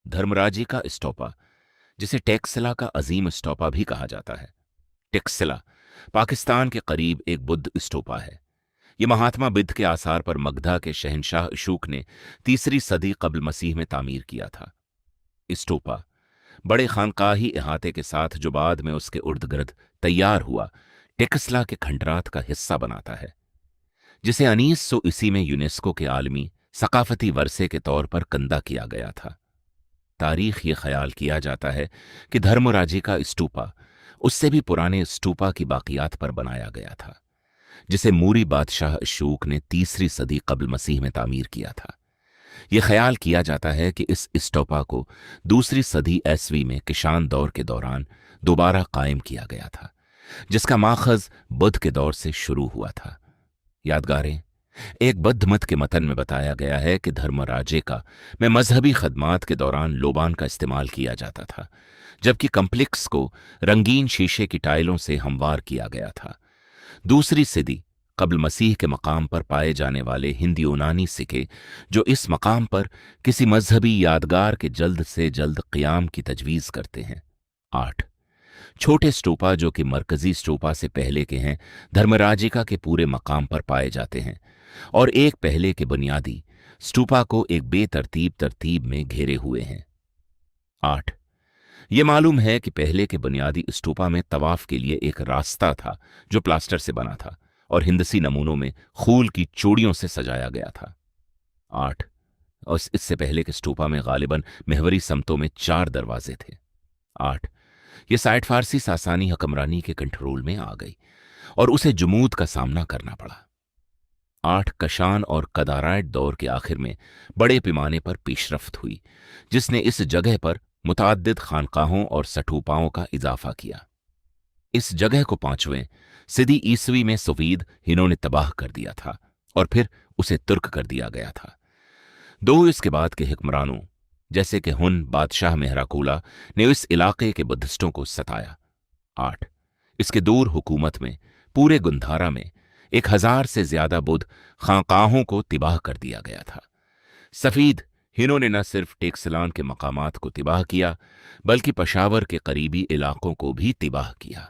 धर्मराजी का स्टोपा, जिसे टेक्सिला का अजीम स्टोपा भी कहा जाता है। टेक्सिला पाकिस्तान के करीब एक बुद्ध स्टोपा है। यह महात्मा बुद्ध के आसार पर मगधा के शहंशाह अशोक ने 3री सदी कब्ल मसीह में तामीर किया था। स्टोपा बड़े खानकाही इहाते के साथ, जो बाद में उसके उर्द गिर्द तैयार हुआ, टेक्सिला के खंडरात का हिस्सा बनाता है, जिसे 1900 ईस्वी में यूनेस्को के आलमी सकाफती वर्से के तौर पर कंदा किया गया था। तारीख ये ख्याल किया जाता है कि धर्मराजी का स्तूपा उससे भी पुराने स्तूपा की बाकियात पर बनाया गया था, जिसे मूरी बादशाह अशोक ने 3री सदी कब्ल मसीह में तामीर किया था। यह ख्याल किया जाता है कि इस स्तूपा को 2री सदी ईस्वी में किशान दौर के दौरान दोबारा कायम किया गया था, जिसका माखज बुद्ध के दौर से शुरू हुआ था। यादगारें एक बौद्ध मत के मतन में बताया गया है कि धर्मराजे का में मजहबी खदमात के दौरान लोबान का इस्तेमाल किया जाता था, जबकि कम्प्लेक्स को रंगीन शीशे की टाइलों से हमवार किया गया था। 2री सदी कब्ल मसीह के मकाम पर पाए जाने वाले हिंदी यूनानी सिक्के, जो इस मकाम पर किसी मजहबी यादगार के जल्द से जल्द क़याम की तजवीज़ करते हैं। 8 छोटे स्टूपा, जो कि मरकजी स्टूपा से पहले के हैं, धर्मराजिका के पूरे मकाम पर पाए जाते हैं और एक पहले के बुनियादी स्टूपा को एक बेतरतीब तरतीब में घेरे हुए हैं। 8 ये मालूम है कि पहले के बुनियादी स्टूपा में तवाफ के लिए एक रास्ता था, जो प्लास्टर से बना था और हिंदसी नमूनों में खूल की चूड़ियों से सजाया गया था। 8 और इससे पहले के स्टूपा में गालिबन महवरी समतों में 4 दरवाजे थे। 8 ये साइट फारसी सासानी हकमरानी के कंट्रोल में आ गई और उसे जमूद का सामना करना पड़ा। 8 कशान और कदाराइट दौर के आखिर में बड़े पैमाने पर पेशरफ्त हुई, जिसने इस जगह पर मुतअद्दिद खानकाहों और सठूपाओं का इजाफा किया। इस जगह को 5वें सदी ईस्वी में सफीद इन्होंने तबाह कर दिया था और फिर उसे तुर्क कर दिया गया था। 2 इसके बाद के हुक्मरानों जैसे कि हुन बादशाह मेहराकूला ने इस इलाके के बुद्धिस्टों को सताया। 8 इसके दूर हुकूमत में पूरे गुंधारा में 1000 से ज्यादा बुद्ध खानकाहों को तिबाह कर दिया गया था। सफीद इन्होंने न सिर्फ टेक्सिलान के मकामात को तिबाह किया, बल्कि पेशावर के करीबी इलाकों को भी तिबाह किया।